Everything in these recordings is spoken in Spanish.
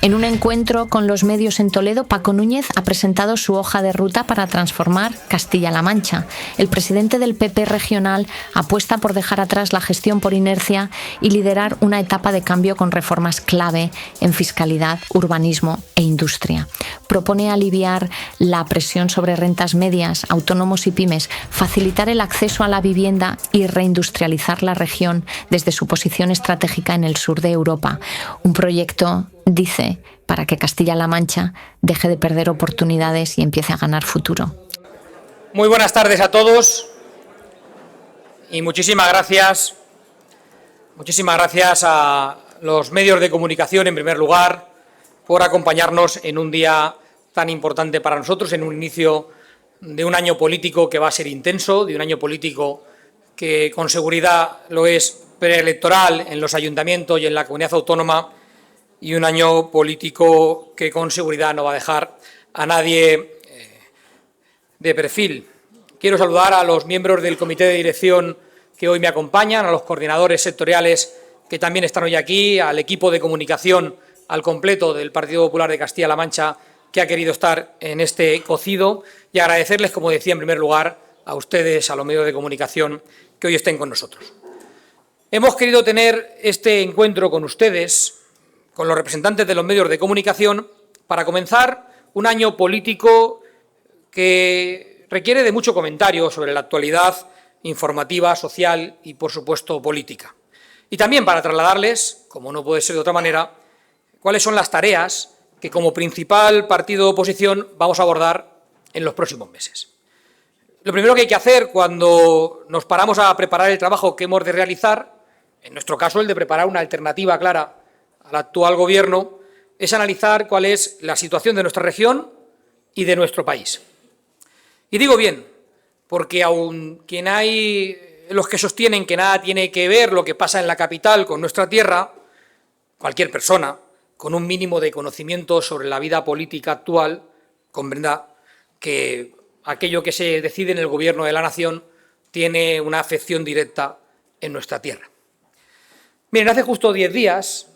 En un encuentro con los medios en Toledo, Paco Núñez ha presentado su hoja de ruta para transformar Castilla-La Mancha. El presidente del PP regional apuesta por dejar atrás la gestión por inercia y liderar una etapa de cambio con reformas clave en fiscalidad, urbanismo e industria. Propone aliviar la presión sobre rentas medias, autónomos y pymes, facilitar el acceso a la vivienda y reindustrializar la región desde su posición estratégica en el sur de Europa. Un proyecto, dice, para que Castilla-La Mancha deje de perder oportunidades y empiece a ganar futuro. Muy buenas tardes a todos y muchísimas gracias a los medios de comunicación, en primer lugar, por acompañarnos en un día tan importante para nosotros, en un inicio de un año político que va a ser intenso, de un año político que con seguridad lo es preelectoral en los ayuntamientos y en la comunidad autónoma, y un año político que con seguridad no va a dejar a nadie de perfil. Quiero saludar a los miembros del comité de dirección que hoy me acompañan, a los coordinadores sectoriales que también están hoy aquí, al equipo de comunicación al completo del Partido Popular de Castilla-La Mancha que ha querido estar en este cocido, y agradecerles, como decía, en primer lugar, a ustedes, a los medios de comunicación que hoy estén con nosotros. Hemos querido tener este encuentro con ustedes, con los representantes de los medios de comunicación, para comenzar un año político que requiere de mucho comentario sobre la actualidad informativa, social y, por supuesto, política. Y también para trasladarles, como no puede ser de otra manera, cuáles son las tareas que como principal partido de oposición vamos a abordar en los próximos meses. Lo primero que hay que hacer cuando nos paramos a preparar el trabajo que hemos de realizar, en nuestro caso el de preparar una alternativa clara al actual Gobierno, es analizar cuál es la situación de nuestra región y de nuestro país. Y digo bien, porque aun quien hay los que sostienen que nada tiene que ver lo que pasa en la capital con nuestra tierra, cualquier persona con un mínimo de conocimiento sobre la vida política actual comprenderá que aquello que se decide en el Gobierno de la Nación tiene una afección directa en nuestra tierra. Miren, hace justo 10 días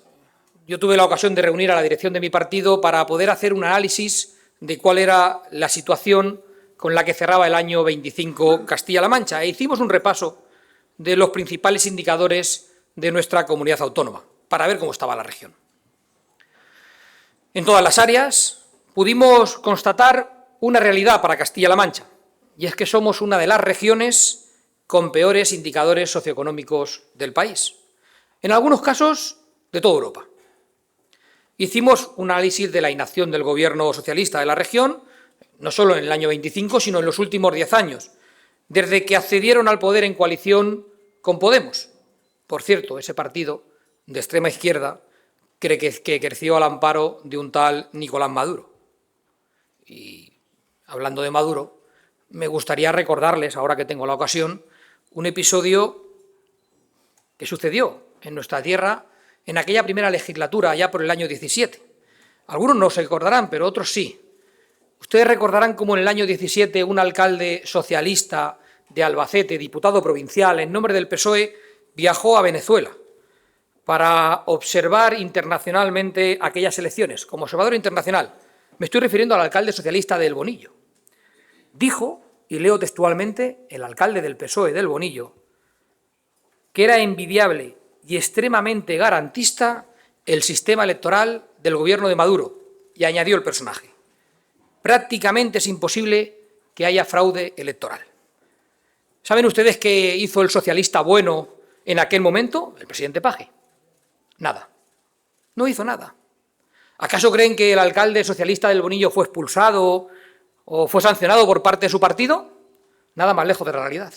yo tuve la ocasión de reunir a la dirección de mi partido para poder hacer un análisis de cuál era la situación con la que cerraba el año 25 Castilla-La Mancha, e hicimos un repaso de los principales indicadores de nuestra comunidad autónoma para ver cómo estaba la región. En todas las áreas pudimos constatar una realidad para Castilla-La Mancha, y es que somos una de las regiones con peores indicadores socioeconómicos del país, en algunos casos de toda Europa. Hicimos un análisis de la inacción del Gobierno socialista de la región, no solo en el año 25, sino en los últimos 10 años, desde que accedieron al poder en coalición con Podemos. Por cierto, ese partido de extrema izquierda cree que creció al amparo de un tal Nicolás Maduro. Y hablando de Maduro, me gustaría recordarles, ahora que tengo la ocasión, un episodio que sucedió en nuestra tierra en aquella primera legislatura, allá por el año 17. Algunos no se recordarán, pero otros sí. Ustedes recordarán cómo en el año 17 un alcalde socialista de Albacete, diputado provincial, en nombre del PSOE, viajó a Venezuela para observar internacionalmente aquellas elecciones, como observador internacional. Me estoy refiriendo al alcalde socialista de El Bonillo. Dijo, y leo textualmente, el alcalde del PSOE de El Bonillo, que era envidiable y extremadamente garantista el sistema electoral del Gobierno de Maduro, y añadió el personaje: prácticamente es imposible que haya fraude electoral. ¿Saben ustedes qué hizo el socialista bueno en aquel momento? El presidente Paje. Nada. No hizo nada. ¿Acaso creen que el alcalde socialista del Bonillo fue expulsado o fue sancionado por parte de su partido? Nada más lejos de la realidad.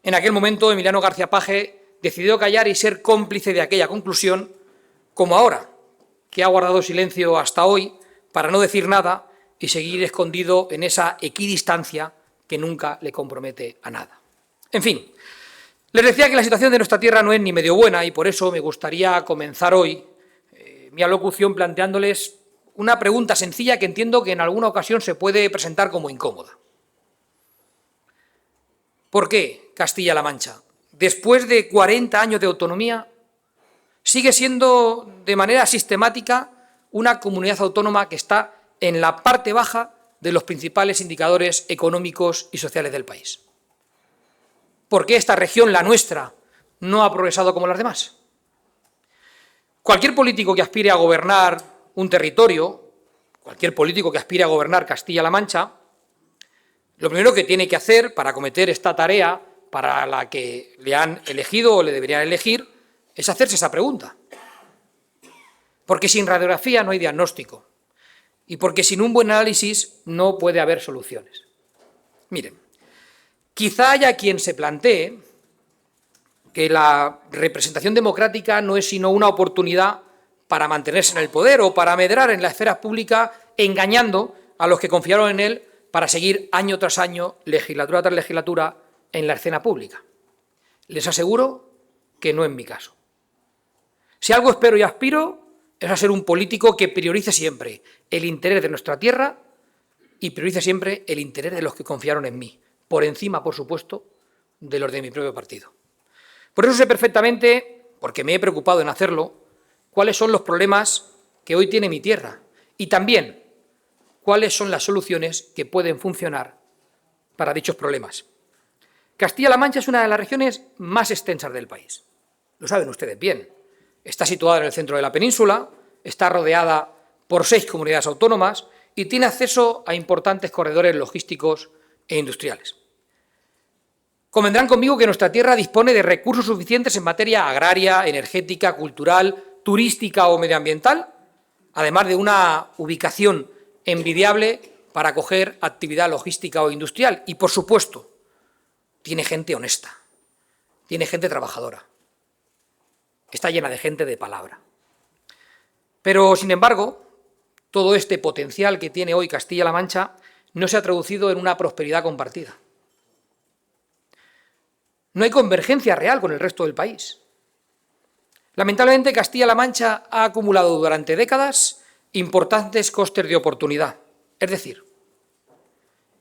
En aquel momento Emiliano García Paje decidió callar y ser cómplice de aquella conclusión, como ahora, que ha guardado silencio hasta hoy para no decir nada y seguir escondido en esa equidistancia que nunca le compromete a nada. En fin, les decía que la situación de nuestra tierra no es ni medio buena, y por eso me gustaría comenzar hoy mi alocución planteándoles una pregunta sencilla que entiendo que en alguna ocasión se puede presentar como incómoda. ¿Por qué Castilla-La Mancha, después de 40 años de autonomía, sigue siendo de manera sistemática una comunidad autónoma que está en la parte baja de los principales indicadores económicos y sociales del país. ¿Por qué esta región, la nuestra, no ha progresado como las demás? Cualquier político que aspire a gobernar un territorio, cualquier político que aspire a gobernar Castilla-La Mancha, lo primero que tiene que hacer para acometer esta tarea para la que le han elegido o le deberían elegir es hacerse esa pregunta. Porque sin radiografía no hay diagnóstico y porque sin un buen análisis no puede haber soluciones. Miren, quizá haya quien se plantee que la representación democrática no es sino una oportunidad para mantenerse en el poder o para medrar en la esfera pública engañando a los que confiaron en él para seguir año tras año, legislatura tras legislatura, en la escena pública. Les aseguro que no es mi caso. Si algo espero y aspiro es a ser un político que priorice siempre el interés de nuestra tierra y priorice siempre el interés de los que confiaron en mí, por encima, por supuesto, de los de mi propio partido. Por eso sé perfectamente, porque me he preocupado en hacerlo, cuáles son los problemas que hoy tiene mi tierra y también cuáles son las soluciones que pueden funcionar para dichos problemas. Castilla-La Mancha es una de las regiones más extensas del país. Lo saben ustedes bien. Está situada en el centro de la península, está rodeada por 6 comunidades autónomas y tiene acceso a importantes corredores logísticos e industriales. Convendrán conmigo que nuestra tierra dispone de recursos suficientes en materia agraria, energética, cultural, turística o medioambiental, además de una ubicación envidiable para acoger actividad logística o industrial. Y, por supuesto, tiene gente honesta, tiene gente trabajadora, está llena de gente de palabra. Pero, sin embargo, todo este potencial que tiene hoy Castilla-La Mancha no se ha traducido en una prosperidad compartida. No hay convergencia real con el resto del país. Lamentablemente, Castilla-La Mancha ha acumulado durante décadas importantes costes de oportunidad, es decir,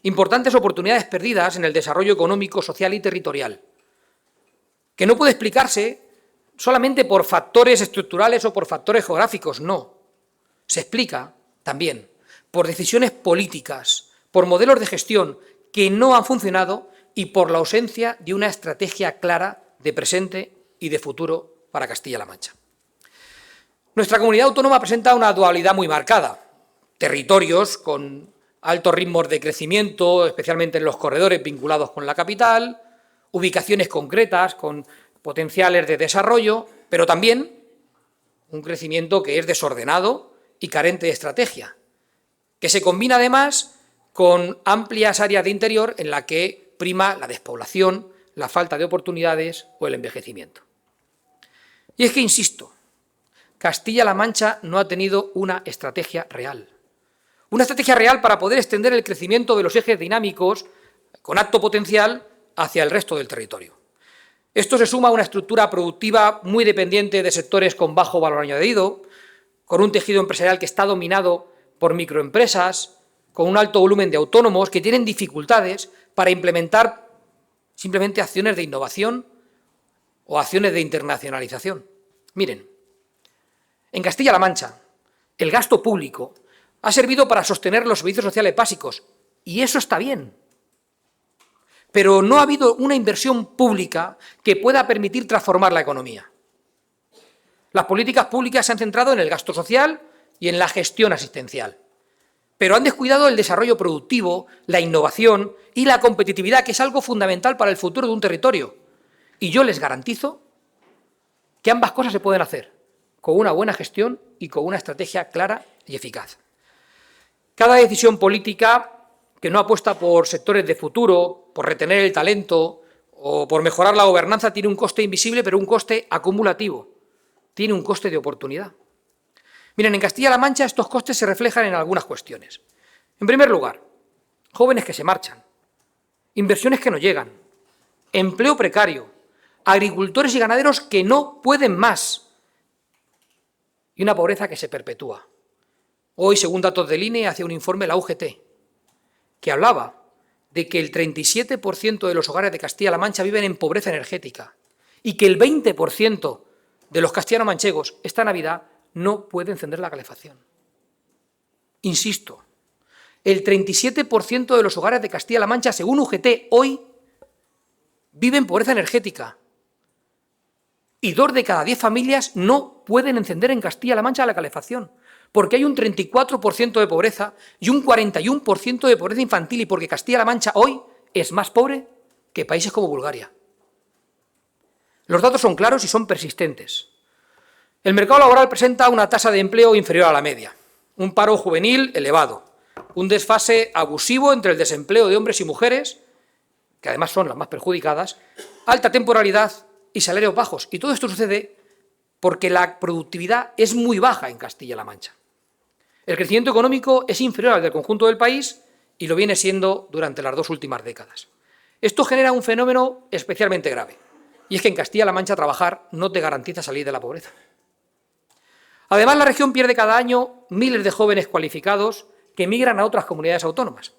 importantes oportunidades perdidas en el desarrollo económico, social y territorial, que no puede explicarse solamente por factores estructurales o por factores geográficos, no. Se explica también por decisiones políticas, por modelos de gestión que no han funcionado y por la ausencia de una estrategia clara de presente y de futuro para Castilla-La Mancha. Nuestra comunidad autónoma presenta una dualidad muy marcada. Territorios con altos ritmos de crecimiento, especialmente en los corredores vinculados con la capital, ubicaciones concretas con potenciales de desarrollo, pero también un crecimiento que es desordenado y carente de estrategia, que se combina además con amplias áreas de interior en la que prima la despoblación, la falta de oportunidades o el envejecimiento. Y es que, insisto, Castilla-La Mancha no ha tenido una estrategia real. Una estrategia real para poder extender el crecimiento de los ejes dinámicos con alto potencial hacia el resto del territorio. Esto se suma a una estructura productiva muy dependiente de sectores con bajo valor añadido, con un tejido empresarial que está dominado por microempresas, con un alto volumen de autónomos que tienen dificultades para implementar simplemente acciones de innovación o acciones de internacionalización. Miren, en Castilla-La Mancha, el gasto público ha servido para sostener los servicios sociales básicos, y eso está bien. Pero no ha habido una inversión pública que pueda permitir transformar la economía. Las políticas públicas se han centrado en el gasto social y en la gestión asistencial, pero han descuidado el desarrollo productivo, la innovación y la competitividad, que es algo fundamental para el futuro de un territorio. Y yo les garantizo que ambas cosas se pueden hacer con una buena gestión y con una estrategia clara y eficaz. Cada decisión política que no apuesta por sectores de futuro, por retener el talento o por mejorar la gobernanza tiene un coste invisible, pero un coste acumulativo, tiene un coste de oportunidad. Miren, en Castilla-La Mancha estos costes se reflejan en algunas cuestiones. En primer lugar, jóvenes que se marchan, inversiones que no llegan, empleo precario, agricultores y ganaderos que no pueden más y una pobreza que se perpetúa. Hoy, según datos del INE, hacía un informe la UGT que hablaba de que el 37% de los hogares de Castilla-La Mancha viven en pobreza energética y que el 20% de los castellano-manchegos esta Navidad no puede encender la calefacción. Insisto, el 37% de los hogares de Castilla-La Mancha, según UGT, hoy viven pobreza energética. Y 2 de cada 10 familias no pueden encender en Castilla-La Mancha la calefacción, porque hay un 34% de pobreza y un 41% de pobreza infantil, y porque Castilla-La Mancha hoy es más pobre que países como Bulgaria. Los datos son claros y son persistentes. El mercado laboral presenta una tasa de empleo inferior a la media, un paro juvenil elevado, un desfase abusivo entre el desempleo de hombres y mujeres, que además son las más perjudicadas, alta temporalidad y salarios bajos. Y todo esto sucede porque la productividad es muy baja en Castilla-La Mancha. El crecimiento económico es inferior al del conjunto del país y lo viene siendo durante las 2 últimas décadas. Esto genera un fenómeno especialmente grave, y es que en Castilla-La Mancha trabajar no te garantiza salir de la pobreza. Además, la región pierde cada año miles de jóvenes cualificados que emigran a otras comunidades autónomas.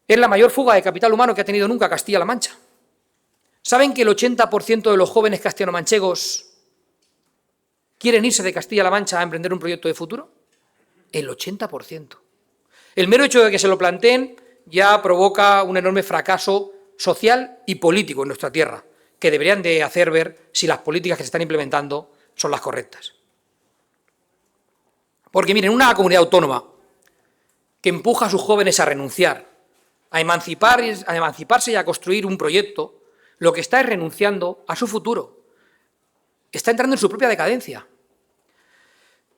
Es la mayor fuga de capital humano que ha tenido nunca Castilla-La Mancha. ¿Saben que el 80% de los jóvenes castellano-manchegos quieren irse de Castilla-La Mancha a emprender un proyecto de futuro? El 80%. El mero hecho de que se lo planteen ya provoca un enorme fracaso social y político en nuestra tierra, que deberían de hacer ver si las políticas que se están implementando son las correctas. Porque miren, una comunidad autónoma que empuja a sus jóvenes a renunciar, a emanciparse y a construir un proyecto, lo que está es renunciando a su futuro. Está entrando en su propia decadencia.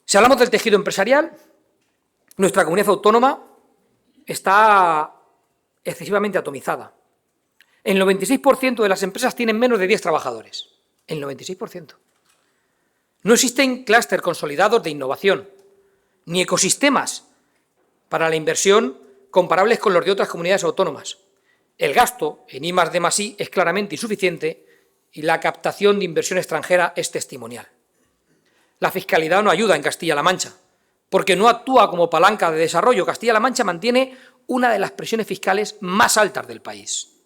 Si hablamos del tejido empresarial, nuestra comunidad autónoma está excesivamente atomizada. El 96% de las empresas tienen menos de 10 trabajadores. El 96%. No existen clústeres consolidados de innovación, ni ecosistemas para la inversión comparables con los de otras comunidades autónomas. El gasto en I+D+I es claramente insuficiente y la captación de inversión extranjera es testimonial. La fiscalidad no ayuda en Castilla-La Mancha, porque no actúa como palanca de desarrollo. Castilla-La Mancha mantiene una de las presiones fiscales más altas del país.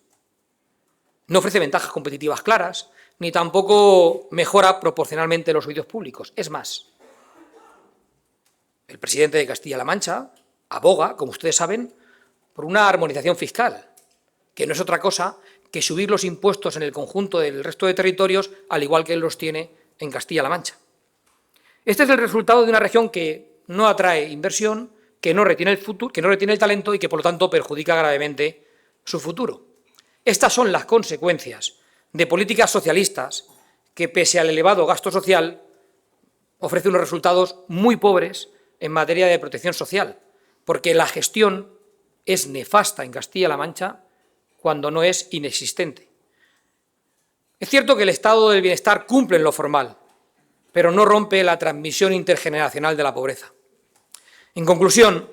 No ofrece ventajas competitivas claras, ni tampoco mejora proporcionalmente los servicios públicos. Es más, el presidente de Castilla-La Mancha aboga, como ustedes saben, por una armonización fiscal, que no es otra cosa que subir los impuestos en el conjunto del resto de territorios, al igual que él los tiene en Castilla-La Mancha. Este es el resultado de una región que no atrae inversión, que no retiene el talento y que, por lo tanto, perjudica gravemente su futuro. Estas son las consecuencias de políticas socialistas que, pese al elevado gasto social, ofrece unos resultados muy pobres en materia de protección social, porque la gestión es nefasta en Castilla-La Mancha cuando no es inexistente. Es cierto que el estado del bienestar cumple en lo formal, pero no rompe la transmisión intergeneracional de la pobreza. En conclusión,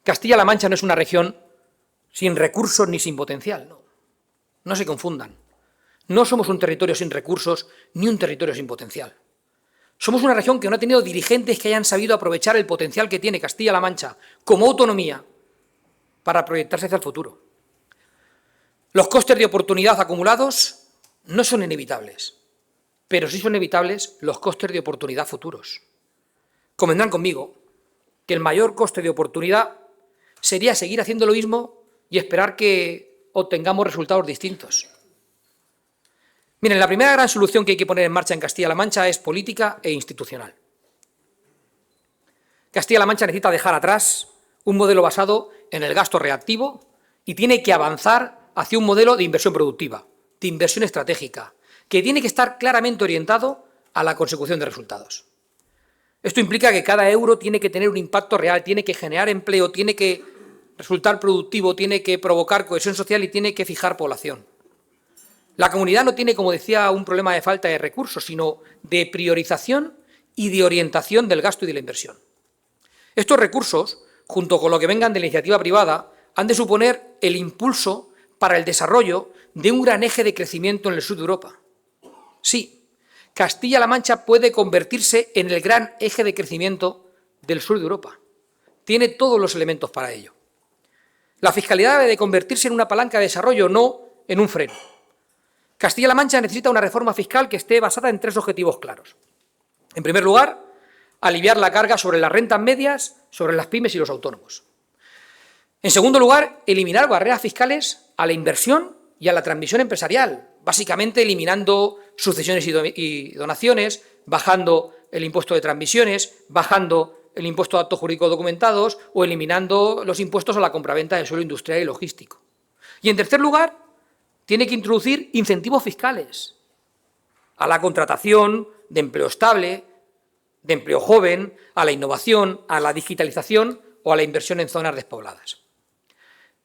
Castilla-La Mancha no es una región sin recursos ni sin potencial, no se confundan. No somos un territorio sin recursos ni un territorio sin potencial. Somos una región que no ha tenido dirigentes que hayan sabido aprovechar el potencial que tiene Castilla-La Mancha como autonomía para proyectarse hacia el futuro. Los costes de oportunidad acumulados no son inevitables, pero sí son evitables los costes de oportunidad futuros. Convendrán conmigo que el mayor coste de oportunidad sería seguir haciendo lo mismo y esperar que obtengamos resultados distintos. Miren, la primera gran solución que hay que poner en marcha en Castilla-La Mancha es política e institucional. Castilla-La Mancha necesita dejar atrás un modelo basado en el gasto reactivo y tiene que avanzar hacia un modelo de inversión productiva, de inversión estratégica, que tiene que estar claramente orientado a la consecución de resultados. Esto implica que cada euro tiene que tener un impacto real, tiene que generar empleo, tiene que resultar productivo, tiene que provocar cohesión social y tiene que fijar población. La comunidad no tiene, como decía, un problema de falta de recursos, sino de priorización y de orientación del gasto y de la inversión. Estos recursos, junto con lo que vengan de la iniciativa privada, han de suponer el impulso para el desarrollo de un gran eje de crecimiento en el sur de Europa. Sí, Castilla-La Mancha puede convertirse en el gran eje de crecimiento del sur de Europa. Tiene todos los elementos para ello. La fiscalidad debe de convertirse en una palanca de desarrollo, no en un freno. Castilla-La Mancha necesita una reforma fiscal que esté basada en 3 objetivos claros. En primer lugar, aliviar la carga sobre las rentas medias, sobre las pymes y los autónomos. En segundo lugar, eliminar barreras fiscales a la inversión y a la transmisión empresarial, básicamente eliminando sucesiones y donaciones, bajando el impuesto de transmisiones, bajando el impuesto a actos jurídicos documentados o eliminando los impuestos a la compraventa de suelo industrial y logístico. Y en tercer lugar, tiene que introducir incentivos fiscales a la contratación de empleo estable, de empleo joven, a la innovación, a la digitalización o a la inversión en zonas despobladas.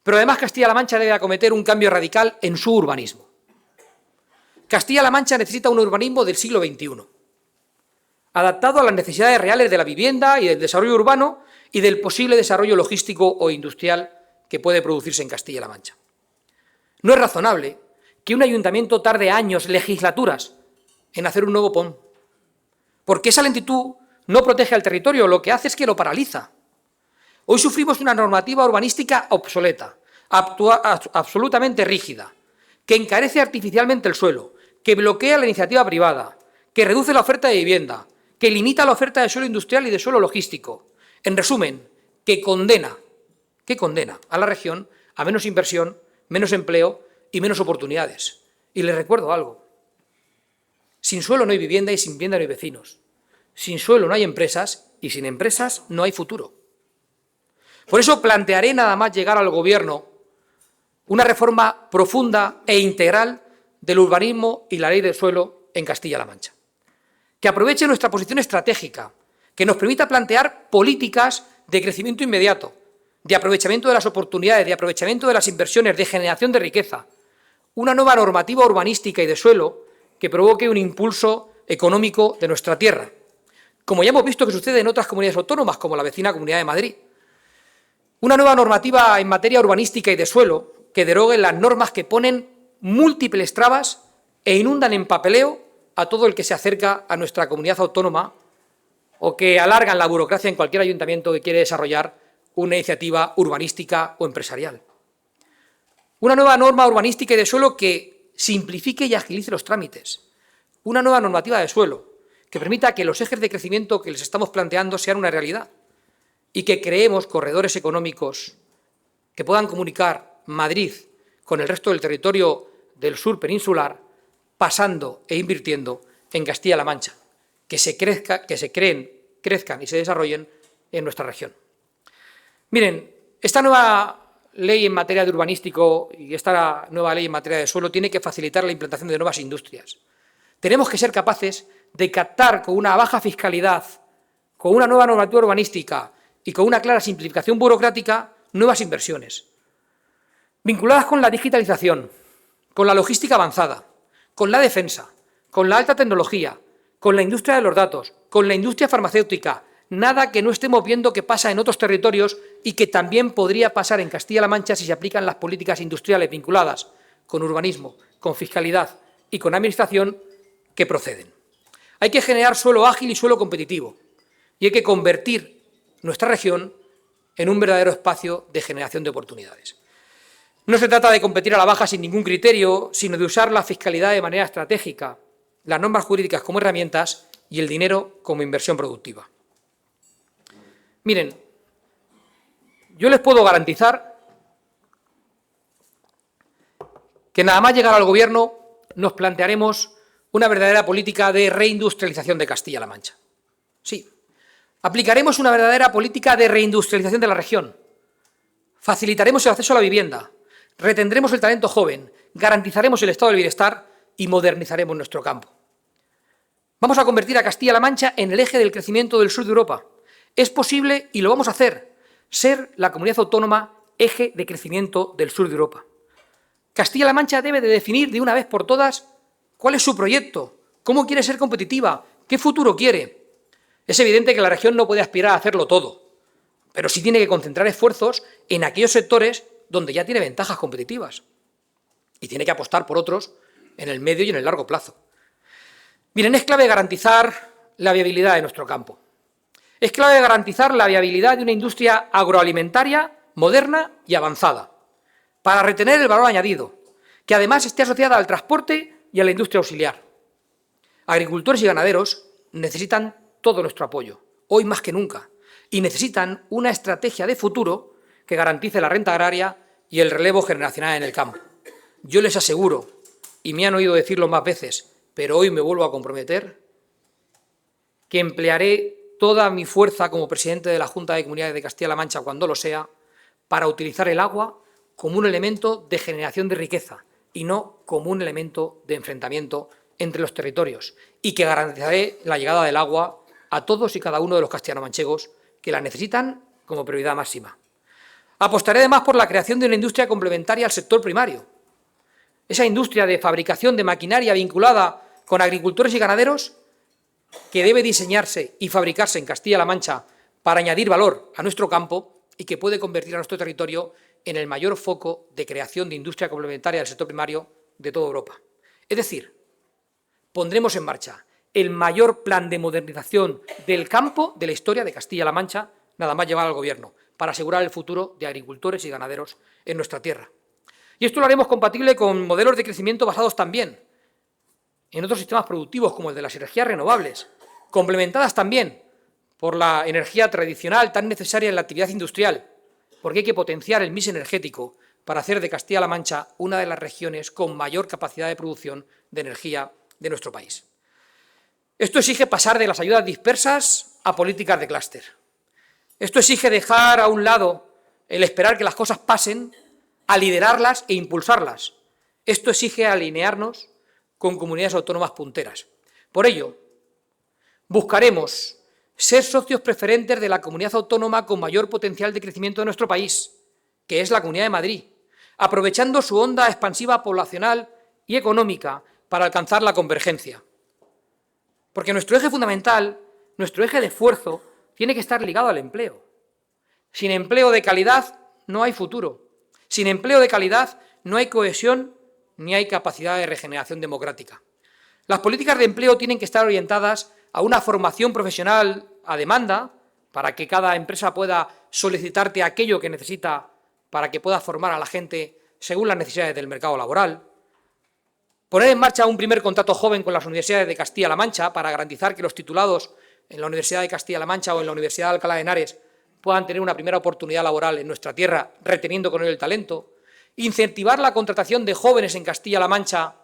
Pero además Castilla-La Mancha debe acometer un cambio radical en su urbanismo. Castilla-La Mancha necesita un urbanismo del siglo XXI, adaptado a las necesidades reales de la vivienda y del desarrollo urbano y del posible desarrollo logístico o industrial que puede producirse en Castilla-La Mancha. No es razonable que un ayuntamiento tarde años, legislaturas, en hacer un nuevo PON, porque esa lentitud no protege al territorio, lo que hace es que lo paraliza. Hoy sufrimos una normativa urbanística obsoleta, absolutamente rígida, que encarece artificialmente el suelo, que bloquea la iniciativa privada, que reduce la oferta de vivienda, que limita la oferta de suelo industrial y de suelo logístico. En resumen, que condena a la región a menos inversión, menos empleo y menos oportunidades. Y les recuerdo algo. Sin suelo no hay vivienda y sin vivienda no hay vecinos. Sin suelo no hay empresas y sin empresas no hay futuro. Por eso plantearé nada más llegar al Gobierno una reforma profunda e integral del urbanismo y la ley del suelo en Castilla-La Mancha, que aproveche nuestra posición estratégica, que nos permita plantear políticas de crecimiento inmediato, de aprovechamiento de las oportunidades, de aprovechamiento de las inversiones, de generación de riqueza, una nueva normativa urbanística y de suelo que provoque un impulso económico de nuestra tierra, como ya hemos visto que sucede en otras comunidades autónomas, como la vecina Comunidad de Madrid. Una nueva normativa en materia urbanística y de suelo que derogue las normas que ponen múltiples trabas e inundan en papeleo a todo el que se acerca a nuestra comunidad autónoma o que alargan la burocracia en cualquier ayuntamiento que quiere desarrollar una iniciativa urbanística o empresarial. Una nueva norma urbanística y de suelo que simplifique y agilice los trámites. Una nueva normativa de suelo que permita que los ejes de crecimiento que les estamos planteando sean una realidad y que creemos corredores económicos que puedan comunicar Madrid con el resto del territorio del sur peninsular, pasando e invirtiendo en Castilla-La Mancha, que se crezcan y se desarrollen en nuestra región. Miren, esta nueva ley en materia de urbanístico y esta nueva ley en materia de suelo tiene que facilitar la implantación de nuevas industrias. Tenemos que ser capaces de captar con una baja fiscalidad, con una nueva normativa urbanística y con una clara simplificación burocrática, nuevas inversiones, vinculadas con la digitalización, con la logística avanzada, con la defensa, con la alta tecnología, con la industria de los datos, con la industria farmacéutica, nada que no estemos viendo que pasa en otros territorios y que también podría pasar en Castilla-La Mancha si se aplican las políticas industriales vinculadas con urbanismo, con fiscalidad y con administración que proceden. Hay que generar suelo ágil y suelo competitivo y hay que convertir nuestra región en un verdadero espacio de generación de oportunidades. No se trata de competir a la baja sin ningún criterio, sino de usar la fiscalidad de manera estratégica, las normas jurídicas como herramientas y el dinero como inversión productiva. Miren, yo les puedo garantizar que nada más llegar al Gobierno nos plantearemos una verdadera política de reindustrialización de Castilla-La Mancha. Sí, aplicaremos una verdadera política de reindustrialización de la región. Facilitaremos el acceso a la vivienda, retendremos el talento joven, garantizaremos el estado del bienestar y modernizaremos nuestro campo. Vamos a convertir a Castilla-La Mancha en el eje del crecimiento del sur de Europa. Es posible y lo vamos a hacer, ser la comunidad autónoma eje de crecimiento del sur de Europa. Castilla-La Mancha debe de definir de una vez por todas cuál es su proyecto, cómo quiere ser competitiva, qué futuro quiere. Es evidente que la región no puede aspirar a hacerlo todo, pero sí tiene que concentrar esfuerzos en aquellos sectores donde ya tiene ventajas competitivas y tiene que apostar por otros en el medio y en el largo plazo. Miren, es clave garantizar la viabilidad de nuestro campo. Es clave garantizar la viabilidad de una industria agroalimentaria moderna y avanzada, para retener el valor añadido, que además esté asociada al transporte y a la industria auxiliar. Agricultores y ganaderos necesitan todo nuestro apoyo, hoy más que nunca, y necesitan una estrategia de futuro que garantice la renta agraria y el relevo generacional en el campo. Yo les aseguro, y me han oído decirlo más veces, pero hoy me vuelvo a comprometer, que emplearé toda mi fuerza como presidente de la Junta de Comunidades de Castilla-La Mancha, cuando lo sea, para utilizar el agua como un elemento de generación de riqueza y no como un elemento de enfrentamiento entre los territorios, y que garantizaré la llegada del agua a todos y cada uno de los castellano-manchegos que la necesitan como prioridad máxima. Apostaré además por la creación de una industria complementaria al sector primario. Esa industria de fabricación de maquinaria vinculada con agricultores y ganaderos que debe diseñarse y fabricarse en Castilla-La Mancha para añadir valor a nuestro campo y que puede convertir a nuestro territorio en el mayor foco de creación de industria complementaria del sector primario de toda Europa. Es decir, pondremos en marcha el mayor plan de modernización del campo de la historia de Castilla-La Mancha, nada más llevar al Gobierno, para asegurar el futuro de agricultores y ganaderos en nuestra tierra. Y esto lo haremos compatible con modelos de crecimiento basados también en otros sistemas productivos como el de las energías renovables, complementadas también por la energía tradicional tan necesaria en la actividad industrial, porque hay que potenciar el mix energético para hacer de Castilla-La Mancha una de las regiones con mayor capacidad de producción de energía de nuestro país. Esto exige pasar de las ayudas dispersas a políticas de clúster. Esto exige dejar a un lado el esperar que las cosas pasen, a liderarlas e impulsarlas. Esto exige alinearnos con comunidades autónomas punteras. Por ello, buscaremos ser socios preferentes de la comunidad autónoma con mayor potencial de crecimiento de nuestro país, que es la Comunidad de Madrid, aprovechando su onda expansiva poblacional y económica para alcanzar la convergencia. Porque nuestro eje fundamental, nuestro eje de esfuerzo, tiene que estar ligado al empleo. Sin empleo de calidad no hay futuro. Sin empleo de calidad no hay cohesión ni hay capacidad de regeneración democrática. Las políticas de empleo tienen que estar orientadas a una formación profesional a demanda, para que cada empresa pueda solicitarte aquello que necesita para que pueda formar a la gente según las necesidades del mercado laboral. Poner en marcha un primer contrato joven con las universidades de Castilla-La Mancha para garantizar que los titulados en la Universidad de Castilla-La Mancha o en la Universidad de Alcalá de Henares puedan tener una primera oportunidad laboral en nuestra tierra, reteniendo con ello el talento. Incentivar la contratación de jóvenes en Castilla-La Mancha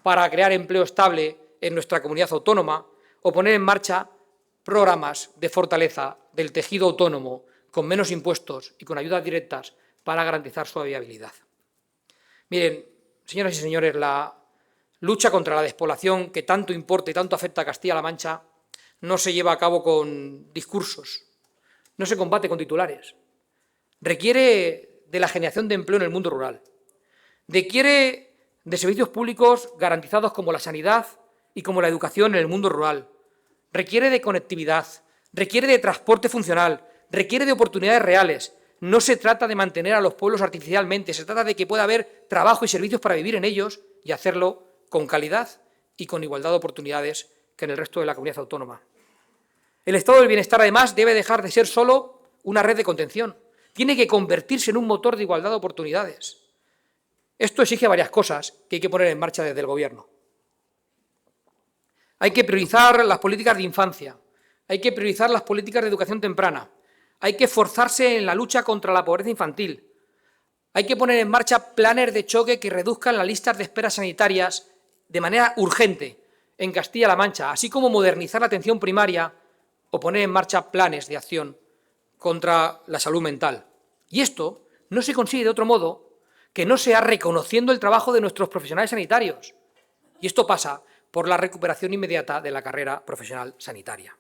para crear empleo estable en nuestra comunidad autónoma, o poner en marcha programas de fortaleza del tejido autónomo con menos impuestos y con ayudas directas para garantizar su viabilidad. Miren, señoras y señores, la lucha contra la despoblación que tanto importa y tanto afecta a Castilla-La Mancha no se lleva a cabo con discursos, no se combate con titulares. Requiere de la generación de empleo en el mundo rural. Requiere de servicios públicos garantizados como la sanidad y como la educación en el mundo rural. Requiere de conectividad, requiere de transporte funcional, requiere de oportunidades reales. No se trata de mantener a los pueblos artificialmente, se trata de que pueda haber trabajo y servicios para vivir en ellos y hacerlo con calidad y con igualdad de oportunidades que en el resto de la comunidad autónoma. El estado del bienestar, además, debe dejar de ser solo una red de contención. Tiene que convertirse en un motor de igualdad de oportunidades. Esto exige varias cosas que hay que poner en marcha desde el Gobierno. Hay que priorizar las políticas de infancia, hay que priorizar las políticas de educación temprana, hay que esforzarse en la lucha contra la pobreza infantil, hay que poner en marcha planes de choque que reduzcan las listas de espera sanitarias de manera urgente en Castilla-La Mancha, así como modernizar la atención primaria o poner en marcha planes de acción contra la salud mental. Y esto no se consigue de otro modo que no sea reconociendo el trabajo de nuestros profesionales sanitarios. Y esto pasa por la recuperación inmediata de la carrera profesional sanitaria.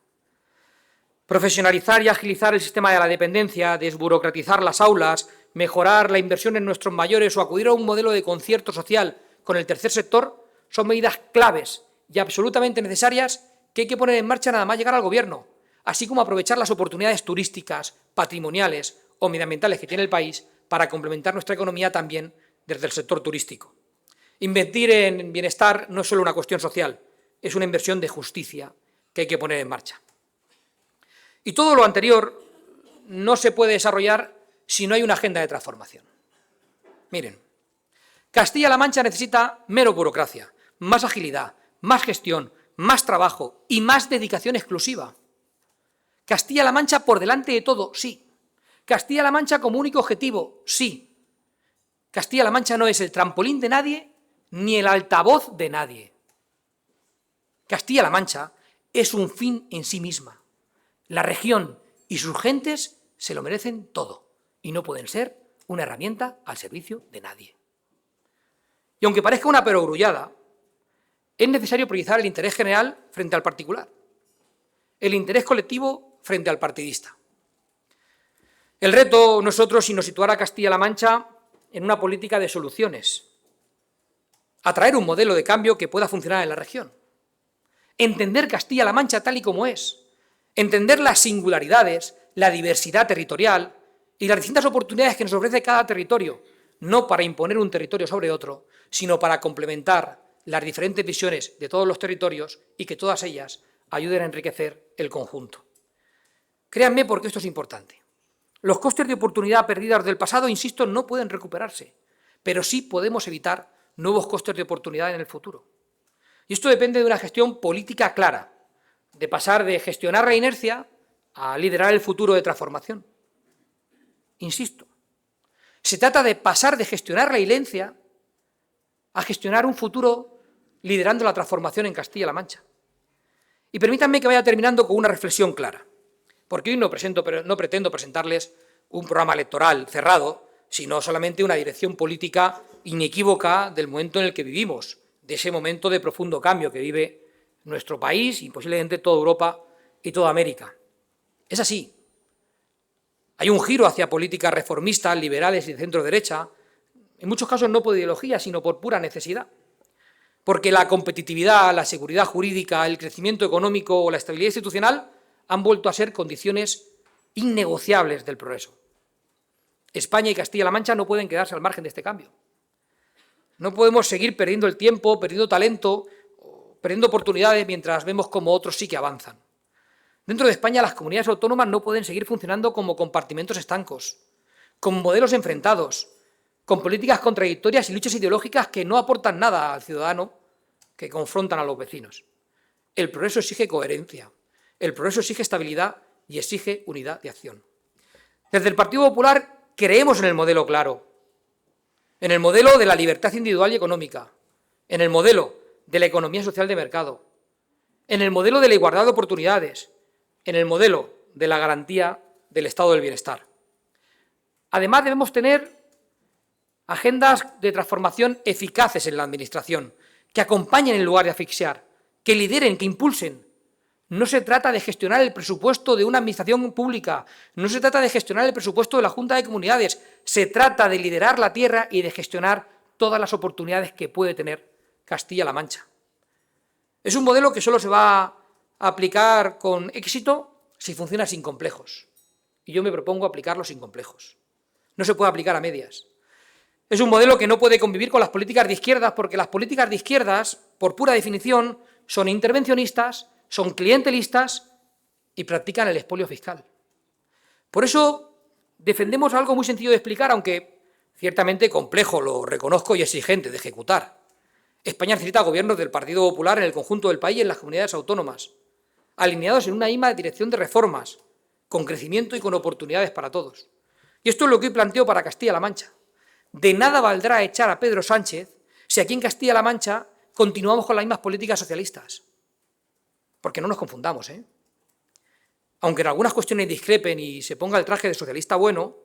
Profesionalizar y agilizar el sistema de la dependencia, desburocratizar las aulas, mejorar la inversión en nuestros mayores o acudir a un modelo de concierto social con el tercer sector son medidas claves y absolutamente necesarias que hay que poner en marcha nada más llegar al Gobierno, así como aprovechar las oportunidades turísticas, patrimoniales o medioambientales que tiene el país para complementar nuestra economía también desde el sector turístico. Invertir en bienestar no es solo una cuestión social, es una inversión de justicia que hay que poner en marcha. Y todo lo anterior no se puede desarrollar si no hay una agenda de transformación. Miren, Castilla-La Mancha necesita menos burocracia, más agilidad, más gestión, más trabajo y más dedicación exclusiva. Castilla-La Mancha por delante de todo, sí. Castilla-La Mancha como único objetivo, sí. Castilla-La Mancha no es el trampolín de nadie ni el altavoz de nadie. Castilla-La Mancha es un fin en sí misma. La región y sus gentes se lo merecen todo y no pueden ser una herramienta al servicio de nadie. Y aunque parezca una perogrullada, es necesario priorizar el interés general frente al particular, el interés colectivo frente al partidista. El reto no es otro sino situar a Castilla-La Mancha en una política de soluciones, atraer un modelo de cambio que pueda funcionar en la región, entender Castilla-La Mancha tal y como es, entender las singularidades, la diversidad territorial y las distintas oportunidades que nos ofrece cada territorio, no para imponer un territorio sobre otro, sino para complementar las diferentes visiones de todos los territorios y que todas ellas ayuden a enriquecer el conjunto. Créanme porque esto es importante. Los costes de oportunidad perdidos del pasado, insisto, no pueden recuperarse, pero sí podemos evitar nuevos costes de oportunidad en el futuro. Y esto depende de una gestión política clara, de pasar de gestionar la inercia a liderar el futuro de transformación. Insisto, se trata de pasar de gestionar la inercia a gestionar un futuro liderando la transformación en Castilla-La Mancha. Y permítanme que vaya terminando con una reflexión clara, porque hoy no pretendo presentarles un programa electoral cerrado, sino solamente una dirección política inequívoca del momento en el que vivimos, de ese momento de profundo cambio que vive nuestro país y posiblemente toda Europa y toda América. Es así. Hay un giro hacia políticas reformistas, liberales y de centro-derecha, en muchos casos no por ideología, sino por pura necesidad. Porque la competitividad, la seguridad jurídica, el crecimiento económico o la estabilidad institucional han vuelto a ser condiciones innegociables del progreso. España y Castilla-La Mancha no pueden quedarse al margen de este cambio. No podemos seguir perdiendo el tiempo, perdiendo talento, perdiendo oportunidades mientras vemos cómo otros sí que avanzan. Dentro de España las comunidades autónomas no pueden seguir funcionando como compartimentos estancos, con modelos enfrentados, con políticas contradictorias y luchas ideológicas que no aportan nada al ciudadano, que confrontan a los vecinos. El progreso exige coherencia, el progreso exige estabilidad y exige unidad de acción. Desde el Partido Popular creemos en el modelo claro, en el modelo de la libertad individual y económica, en el modelo de la economía social de mercado, en el modelo de la igualdad de oportunidades, en el modelo de la garantía del estado del bienestar. Además, debemos tener agendas de transformación eficaces en la administración, que acompañen en lugar de asfixiar, que lideren, que impulsen. No se trata de gestionar el presupuesto de una administración pública, no se trata de gestionar el presupuesto de la Junta de Comunidades, se trata de liderar la tierra y de gestionar todas las oportunidades que puede tener Castilla-La Mancha. Es un modelo que solo se va a aplicar con éxito si funciona sin complejos. Y yo me propongo aplicarlo sin complejos. No se puede aplicar a medias. Es un modelo que no puede convivir con las políticas de izquierdas, porque las políticas de izquierdas, por pura definición, son intervencionistas, son clientelistas y practican el expolio fiscal. Por eso defendemos algo muy sencillo de explicar, aunque ciertamente complejo, lo reconozco, y exigente de ejecutar. España necesita gobiernos del Partido Popular en el conjunto del país y en las comunidades autónomas, alineados en una misma dirección de reformas, con crecimiento y con oportunidades para todos. Y esto es lo que hoy planteo para Castilla-La Mancha. De nada valdrá echar a Pedro Sánchez si aquí en Castilla-La Mancha continuamos con las mismas políticas socialistas. Porque no nos confundamos, Aunque en algunas cuestiones discrepen y se ponga el traje de socialista bueno,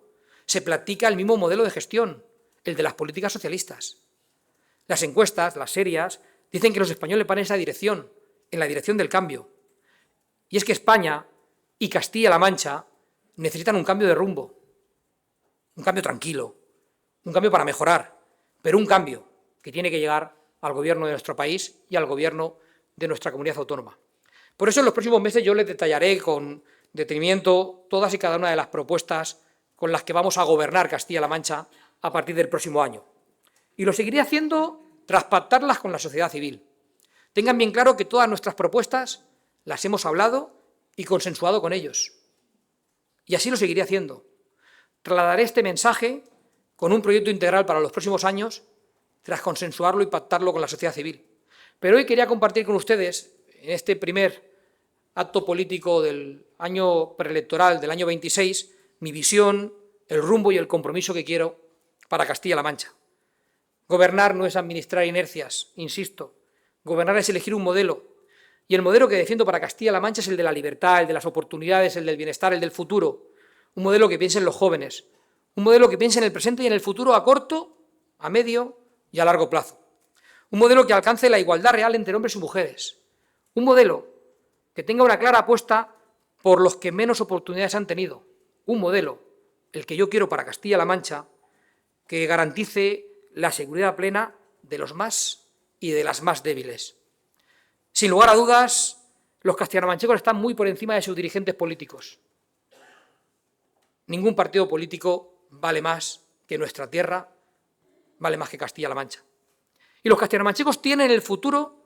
se practica el mismo modelo de gestión, el de las políticas socialistas. Las encuestas, las serias, dicen que los españoles van en esa dirección, en la dirección del cambio. Y es que España y Castilla-La Mancha necesitan un cambio de rumbo, un cambio tranquilo, un cambio para mejorar, pero un cambio que tiene que llegar al gobierno de nuestro país y al gobierno de nuestra comunidad autónoma. Por eso en los próximos meses yo les detallaré con detenimiento todas y cada una de las propuestas con las que vamos a gobernar Castilla-La Mancha a partir del próximo año. Y lo seguiré haciendo tras pactarlas con la sociedad civil. Tengan bien claro que todas nuestras propuestas las hemos hablado y consensuado con ellos. Y así lo seguiré haciendo. Trasladaré este mensaje con un proyecto integral para los próximos años, tras consensuarlo y pactarlo con la sociedad civil. Pero hoy quería compartir con ustedes, en este primer acto político del año preelectoral del año 26 mi visión, el rumbo y el compromiso que quiero para Castilla-La Mancha. Gobernar no es administrar inercias, insisto. Gobernar es elegir un modelo. Y el modelo que defiendo para Castilla-La Mancha es el de la libertad, el de las oportunidades, el del bienestar, el del futuro. Un modelo que piense en los jóvenes. Un modelo que piense en el presente y en el futuro a corto, a medio y a largo plazo. Un modelo que alcance la igualdad real entre hombres y mujeres. Un modelo que tenga una clara apuesta por los que menos oportunidades han tenido. Un modelo, el que yo quiero para Castilla-La Mancha, que garantice la seguridad plena de los más y de las más débiles. Sin lugar a dudas, los castellanomanchegos están muy por encima de sus dirigentes políticos. Ningún partido político vale más que nuestra tierra, vale más que Castilla-La Mancha. Y los castellanomanchegos tienen el futuro,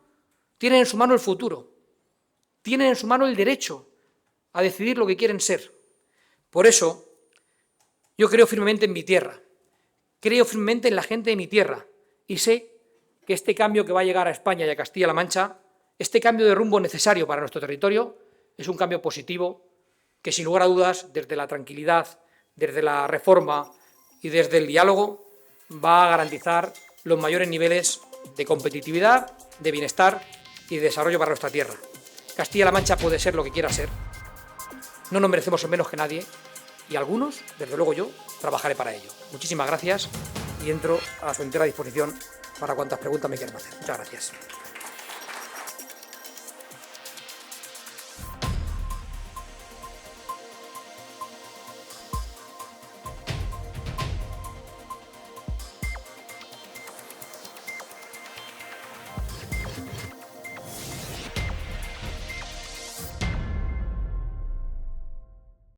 tienen en su mano el futuro, tienen en su mano el derecho a decidir lo que quieren ser. Por eso, yo creo firmemente en mi tierra, creo firmemente en la gente de mi tierra y sé que este cambio que va a llegar a España y a Castilla-La Mancha, este cambio de rumbo necesario para nuestro territorio, es un cambio positivo que, sin lugar a dudas, desde la tranquilidad, desde la reforma y desde el diálogo, va a garantizar los mayores niveles de competitividad, de bienestar y de desarrollo para nuestra tierra. Castilla-La Mancha puede ser lo que quiera ser, no nos merecemos ser menos que nadie y algunos, desde luego yo, trabajaré para ello. Muchísimas gracias y entro a su entera disposición para cuantas preguntas me quieran hacer. Muchas gracias.